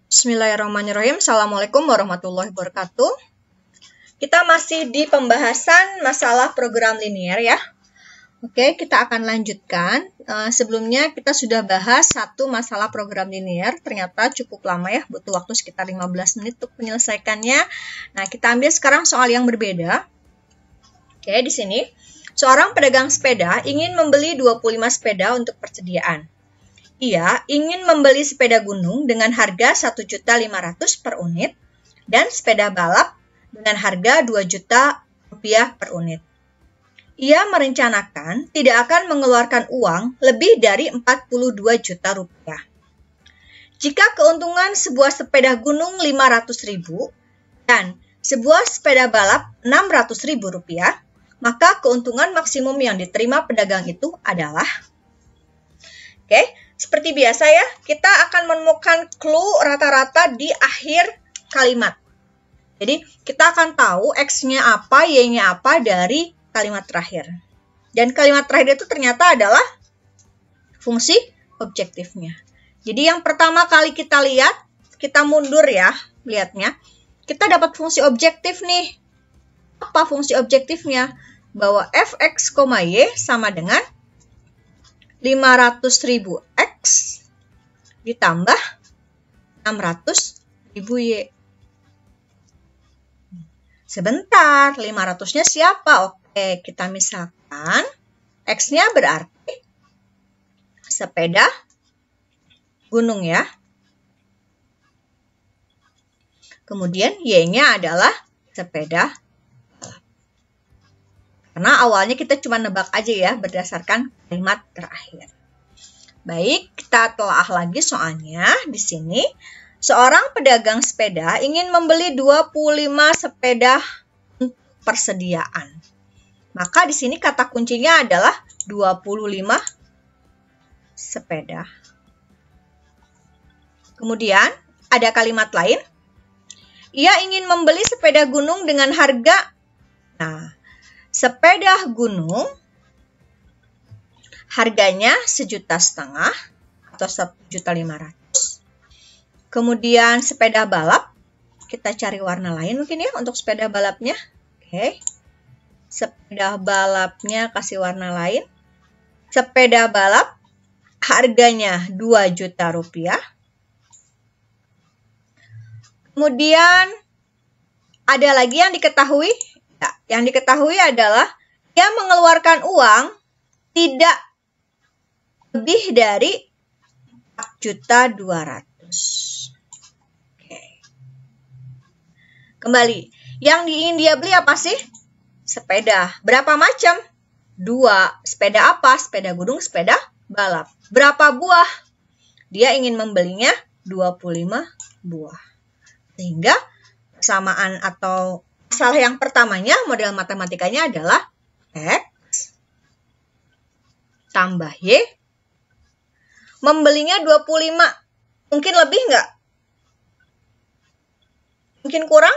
Bismillahirrahmanirrahim. Assalamualaikum warahmatullahi wabarakatuh. Kita masih di pembahasan masalah program linear ya. Oke, kita akan lanjutkan. Sebelumnya kita sudah bahas satu masalah program linear. Ternyata cukup lama ya, butuh waktu sekitar 15 menit untuk menyelesaikannya. Nah, kita ambil sekarang soal yang berbeda. Oke, di sini seorang pedagang sepeda ingin membeli 25 sepeda untuk persediaan. Ia ingin membeli sepeda gunung dengan harga Rp1.500.000 per unit dan sepeda balap dengan harga Rp2.000.000 per unit. Ia merencanakan tidak akan mengeluarkan uang lebih dari Rp42 juta. Jika keuntungan sebuah sepeda gunung Rp500.000 dan sebuah sepeda balap Rp600.000, maka keuntungan maksimum yang diterima pedagang itu adalah seperti biasa ya, kita akan menemukan clue rata-rata di akhir kalimat. Jadi, kita akan tahu X-nya apa, Y-nya apa dari kalimat terakhir. Dan kalimat terakhir itu ternyata adalah fungsi objektifnya. Jadi, yang pertama kali kita lihat, kita mundur ya, lihatnya. Kita dapat fungsi objektif nih. Apa fungsi objektifnya? Bahwa Fx, Y sama dengan 500.000 X ditambah 600.000 Y. Sebentar, 500-nya siapa? Oke, kita misalkan X-nya berarti sepeda gunung ya. Kemudian Y-nya adalah sepeda. Karena awalnya kita cuma nebak aja ya berdasarkan kalimat terakhir. Baik, kita telah lagi soalnya di sini. Seorang pedagang sepeda ingin membeli 25 sepeda untuk persediaan. Maka di sini kata kuncinya adalah 25 sepeda. Kemudian ada kalimat lain. Ia ingin membeli sepeda gunung dengan harga. Nah, sepeda gunung harganya Rp1.500.000 atau Rp1.500.000. Kemudian sepeda balap, kita cari warna lain mungkin ya untuk sepeda balapnya. Oke. Sepeda balapnya kasih warna lain. Sepeda balap harganya Rp2 juta. Kemudian ada lagi yang diketahui. Yang diketahui adalah dia mengeluarkan uang tidak lebih dari Rp4.200.000. Oke. Kembali, yang ingin dia beli apa sih? Sepeda. Berapa macam? 2. Sepeda apa? Sepeda gunung, sepeda balap. Berapa buah? Dia ingin membelinya 25 buah. Sehingga persamaan atau masalah yang pertamanya, model matematikanya adalah X tambah Y. Membelinya 25. Mungkin lebih nggak? Mungkin kurang?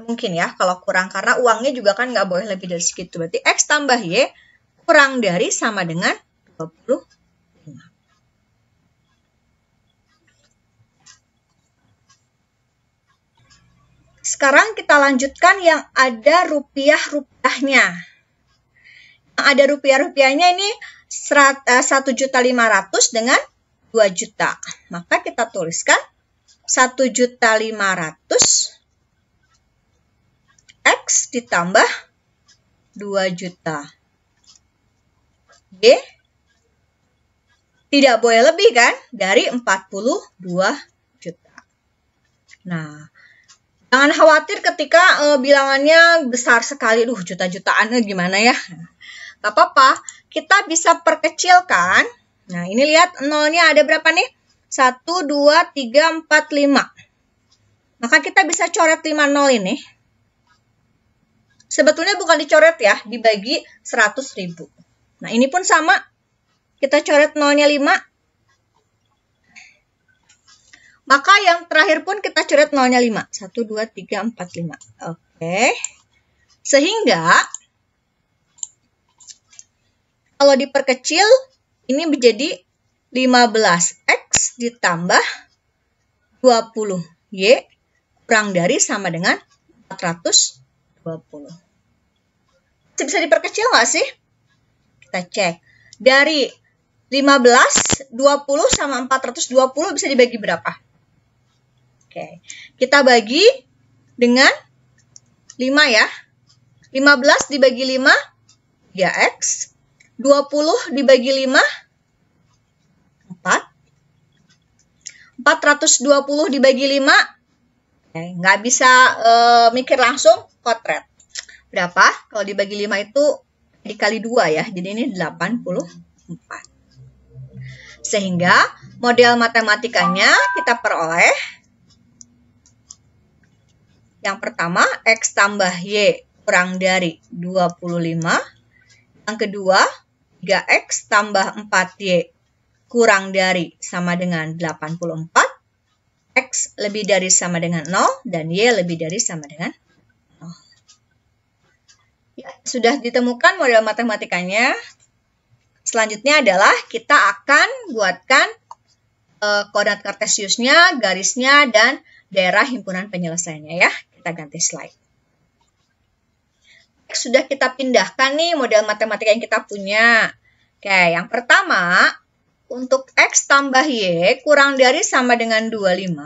Mungkin ya, kalau kurang. Karena uangnya juga kan nggak boleh lebih dari segitu. Berarti X tambah Y kurang dari sama dengan 25. Sekarang kita lanjutkan yang ada rupiah-rupiahnya. Yang ada rupiah-rupiahnya ini Rp1.500.000 dengan 2 juta. Maka kita tuliskan Rp1.500.000 X ditambah 2 juta. Y tidak boleh lebih kan dari 42 juta. Nah, jangan khawatir ketika bilangannya besar sekali. Juta-jutaan gimana ya? Gak apa-apa. Kita bisa perkecilkan. Nah, ini lihat nolnya ada berapa nih? 1, 2, 3, 4, 5. Maka kita bisa coret 5 nol ini. Sebetulnya bukan dicoret ya, dibagi 100.000. Nah, ini pun sama. Kita coret nolnya 5. Maka yang terakhir pun kita coret nolnya 5. 1, 2, 3, 4, 5. Oke. Sehingga kalau diperkecil, ini menjadi 15X ditambah 20Y kurang dari sama dengan 420. Bisa diperkecil nggak sih? Kita cek. Dari 15, 20 sama 420 bisa dibagi berapa? Oke, kita bagi dengan 5 ya. 15 dibagi 5, 3X. 20 dibagi 5, 4. 420 dibagi 5, nggak bisa mikir langsung, kotret. Berapa? Kalau dibagi 5 itu dikali 2 ya, jadi ini 84. Sehingga model matematikanya kita peroleh. Yang pertama, X tambah Y kurang dari 25. Yang kedua, 3X tambah 4Y kurang dari sama dengan 84. X lebih dari sama dengan 0 dan Y lebih dari sama dengan 0. Ya, sudah ditemukan model matematikanya. Selanjutnya adalah kita akan buatkan koordinat kartesiusnya, garisnya, dan daerah himpunan penyelesaiannya ya. Kita ganti slide. Sudah kita pindahkan nih model matematika yang kita punya. Oke, yang pertama, untuk X tambah Y kurang dari sama dengan 25,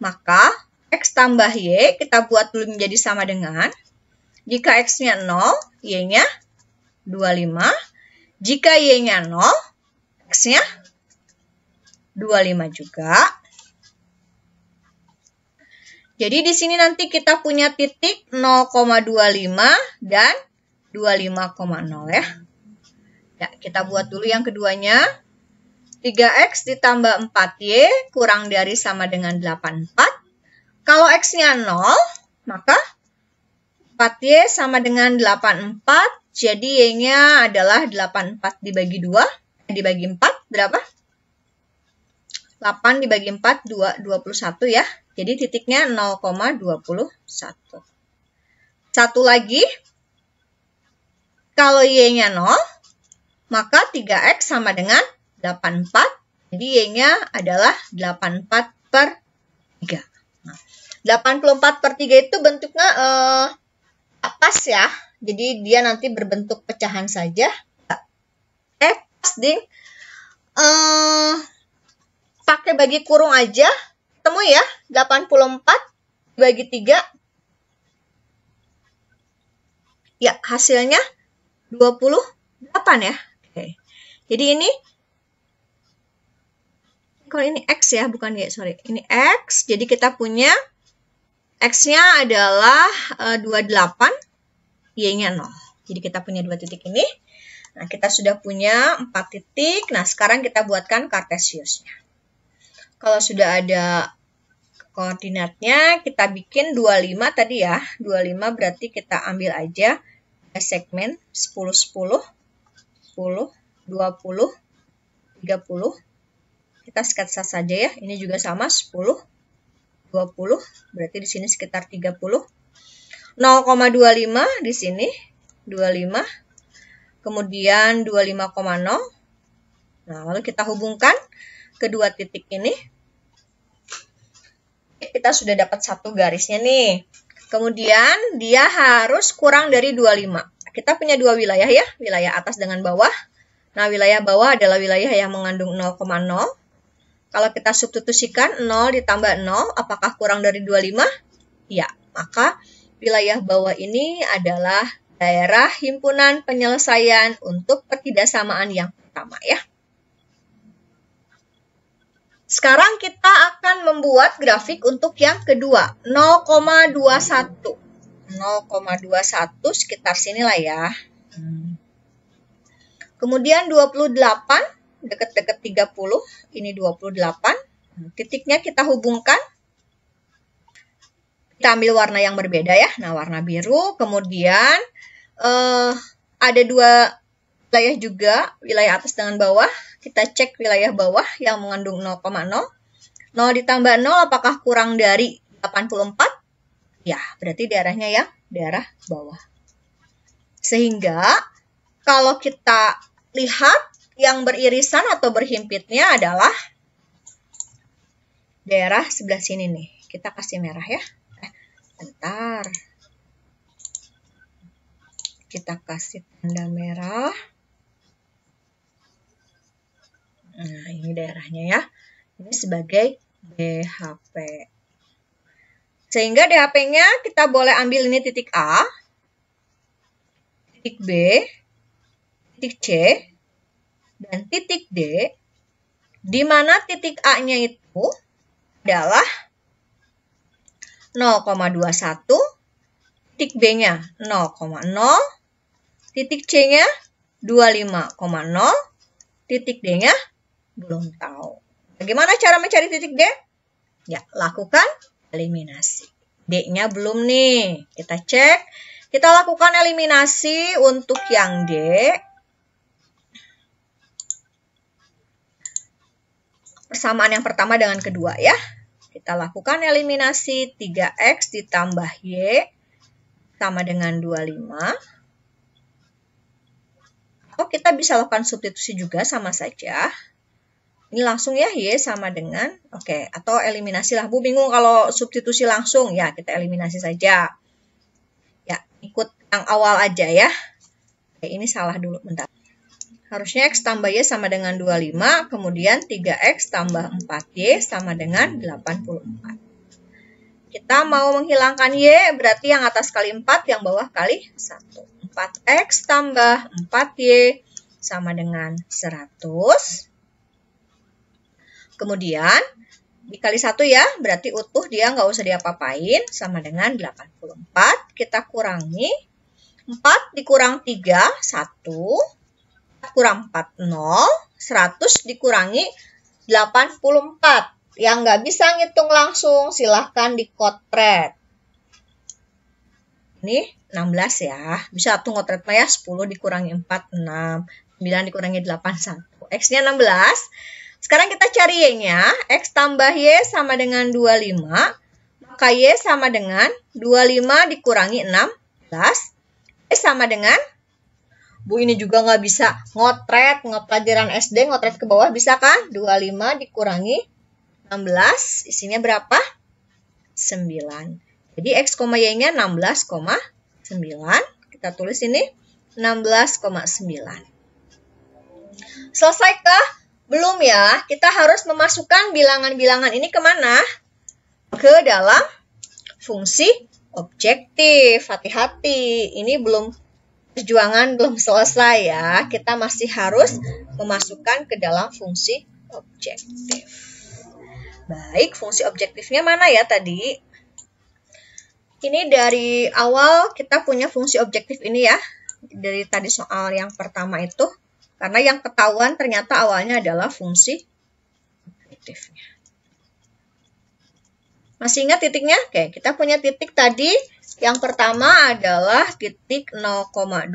maka X tambah Y kita buat dulu menjadi sama dengan, jika X-nya 0, Y-nya 25. Jika Y-nya 0, X-nya 25 juga. Jadi di sini nanti kita punya titik 0,25 dan 25,0 ya. Ya, kita buat dulu yang keduanya. 3X ditambah 4Y kurang dari sama dengan 84. Kalau X-nya 0, maka 4Y sama dengan 84. Jadi Y-nya adalah 84 dibagi 2. Dibagi 4 berapa? 8 dibagi 4, 21 ya. Jadi titiknya 0,21. Satu lagi, kalau Y-nya 0, maka 3X sama dengan 84. Jadi Y-nya adalah 84 per 3. Nah, 84 per 3 itu bentuknya pas ya. Jadi dia nanti berbentuk pecahan saja. Pas ding. Pakai bagi kurung aja. Ketemu ya, 84 bagi 3. Ya, hasilnya 28 ya. Oke. Jadi ini, kalau ini X ya, bukan Y, sorry. Ini X, jadi kita punya X-nya adalah 28, Y-nya 0. Jadi kita punya 2 titik ini. Nah, kita sudah punya 4 titik. Nah, sekarang kita buatkan kartesiusnya. Kalau sudah ada koordinatnya, kita bikin 25 tadi ya. 25 berarti kita ambil aja segmen 10, 10, 10, 20, 30. Kita sketsa saja ya. Ini juga sama 10, 20. Berarti di sini sekitar 30. 0,25 di sini 25. Kemudian 25,0. Nah, lalu kita hubungkan kedua titik ini. Kita sudah dapat satu garisnya nih. Kemudian dia harus kurang dari 25. Kita punya dua wilayah ya, wilayah atas dengan bawah. Nah, wilayah bawah adalah wilayah yang mengandung 0,0. Kalau kita substitusikan 0 ditambah 0, apakah kurang dari 25? Ya, maka wilayah bawah ini adalah daerah himpunan penyelesaian untuk ketidaksamaan yang pertama ya. Sekarang kita akan membuat grafik untuk yang kedua, 0,21. 0,21 sekitar sinilah ya. Kemudian 28, dekat-dekat 30, ini 28. Titiknya kita hubungkan. Kita ambil warna yang berbeda ya. Nah, warna biru. Kemudian ada dua wilayah juga, wilayah atas dengan bawah. Kita cek wilayah bawah yang mengandung 0,0. 0 ditambah 0 apakah kurang dari 84? Ya, berarti daerahnya yang daerah bawah. Sehingga kalau kita lihat yang beririsan atau berhimpitnya adalah daerah sebelah sini nih. Kita kasih merah ya. Bentar. Kita kasih tanda merah. Nah, ini daerahnya ya. Ini sebagai DHP. Sehingga DHP-nya kita boleh ambil ini titik A, titik B, titik C, dan titik D, di mana titik A-nya itu adalah 0,21, titik B-nya 0,0, titik C-nya 25,0, titik D-nya belum tahu. Bagaimana cara mencari titik D? Ya, lakukan eliminasi. D-nya belum nih. Kita cek. Kita lakukan eliminasi untuk yang D. Persamaan yang pertama dengan kedua ya. Kita lakukan eliminasi 3X ditambah Y sama dengan 25. Atau kita bisa lakukan substitusi juga sama saja. Ini langsung ya, Y sama dengan, oke, atau eliminasi lah. Bu bingung kalau substitusi langsung, ya kita eliminasi saja. Ya, ikut yang awal aja ya. Oke, ini salah dulu, bentar. Harusnya X tambah Y sama dengan 25, kemudian 3X tambah 4Y sama dengan 84. Kita mau menghilangkan Y, berarti yang atas kali 4, yang bawah kali 1. 4X tambah 4Y sama dengan 100. Kemudian, dikali 1 ya, berarti utuh dia nggak usah diapa-apain, sama dengan 84. Kita kurangi, 4 dikurang 3, 1. 4 kurang 4, 0. 100 dikurangi 84. Yang nggak bisa ngitung langsung, silahkan dikotret. Ini 16 ya. Bisa tuh ngotret ya, 10 dikurangi 4, 6. 9 dikurangi 8, 1. X-nya 16. Sekarang kita cari Y-nya, X tambah Y sama dengan 25, maka Y sama dengan 25 dikurangi 16, Y sama dengan, Bu ini juga nggak bisa ngotret, pelajaran SD ngotret ke bawah bisa kan? 25 dikurangi 16, isinya berapa? 9. Jadi X, Y-nya 16,9, kita tulis ini 16,9. Selesaikah? Belum ya, kita harus memasukkan bilangan-bilangan ini kemana? Ke dalam fungsi objektif. Hati-hati, ini perjuangan belum selesai ya. Kita masih harus memasukkan ke dalam fungsi objektif. Baik, fungsi objektifnya mana ya tadi? Ini dari awal kita punya fungsi objektif ini ya. Dari tadi soal yang pertama itu. Karena yang ketahuan ternyata awalnya adalah fungsi objektifnya. Masih ingat titiknya? Oke, kita punya titik tadi. Yang pertama adalah titik 0,21.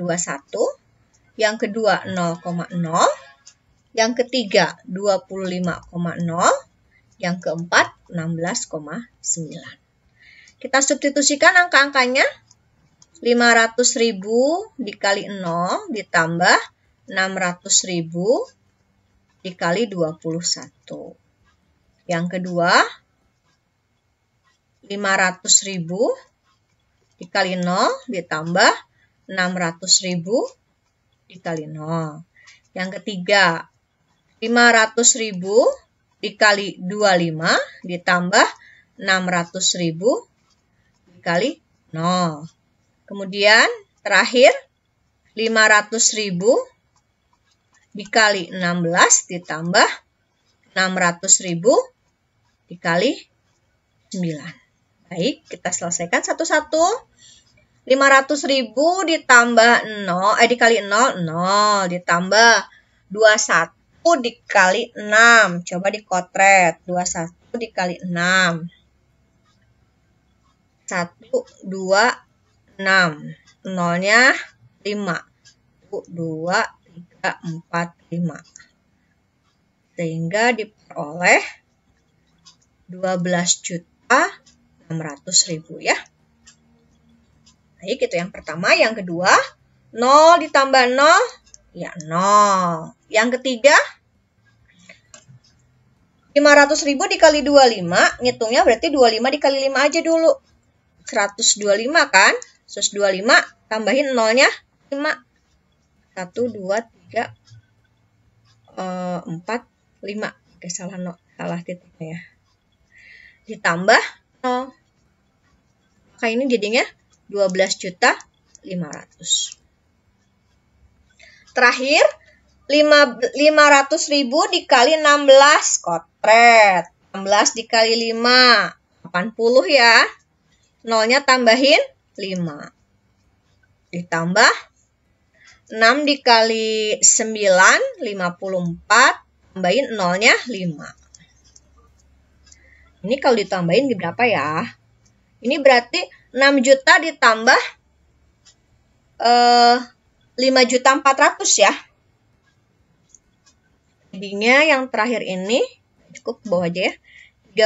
Yang kedua 0,0. Yang ketiga 25,0. Yang keempat 16,9. Kita substitusikan angka-angkanya. 500.000 dikali 0 ditambah 600.000 dikali 21. Yang kedua, 500.000 dikali 0 ditambah 600.000 dikali 0. Yang ketiga, 500.000 dikali 25 ditambah 600.000 dikali 0. Kemudian, terakhir, 500.000 dikali 16 ditambah 600.000 dikali 9. Baik, kita selesaikan satu-satu. 500.000 ditambah 0, dikali 0, 0. Ditambah 21 dikali 6. Coba dikotret. 21 dikali 6. 1, 2, 6. 0-nya 5. 1, 2, 3, 4, 5. Sehingga diperoleh 12.600.000 ya. Baik, itu yang pertama. Yang kedua, 0 ditambah 0, Ya, 0. Yang ketiga, 500.000 dikali 25, ngitungnya berarti 25 dikali 5 aja dulu. 125 kan? 125, tambahin nolnya 5. 1, 2, 3, 4, 5. Oke, salah titiknya ya. Ditambah 0. Maka ini jadinya 12.500.000. Terakhir, 500.000 dikali 16, kotret. 16 dikali 5, 80 ya. Nolnya tambahin 5. Ditambah 6 dikali 9, 54. Tambahin nolnya 5. Ini kalau ditambahin di berapa ya? Ini berarti 6 juta ditambah 5.400.000 ya. Jadinya yang terakhir ini cukup bawah aja ya.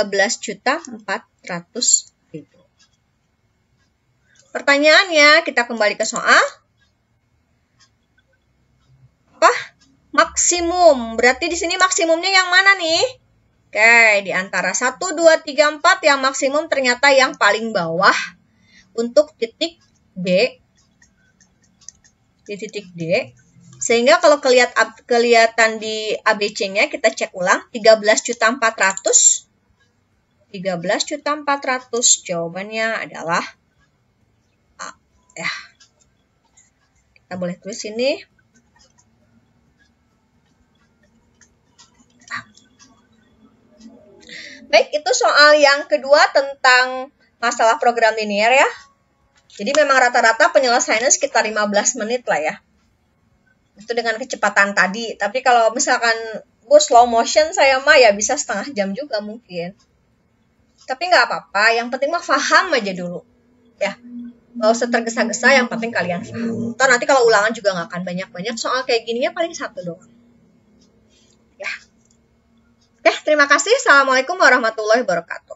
13.400.000. Pertanyaannya, kita kembali ke soal. Apa? Maksimum. Berarti di sini maksimumnya yang mana nih? Oke, di antara 1, 2, 3, 4 yang maksimum ternyata yang paling bawah untuk titik D. Di titik D. Sehingga kalau kelihatan di ABC-nya, kita cek ulang. 13.400.000. 13.400.000. Jawabannya adalah A. Ya. Kita boleh tulis ini. Baik, itu soal yang kedua tentang masalah program linear ya. Jadi memang rata-rata penyelesaiannya sekitar 15 menit lah ya. Itu dengan kecepatan tadi. Tapi kalau misalkan gue slow motion, saya mah ya bisa setengah jam juga mungkin. Tapi nggak apa-apa, yang penting mah paham aja dulu. Ya, nggak usah tergesa-gesa, yang penting kalian paham. Ntar nanti kalau ulangan juga nggak akan banyak-banyak, soal kayak gininya paling 1 doang. Ya. Oke, terima kasih. Assalamualaikum warahmatullahi wabarakatuh.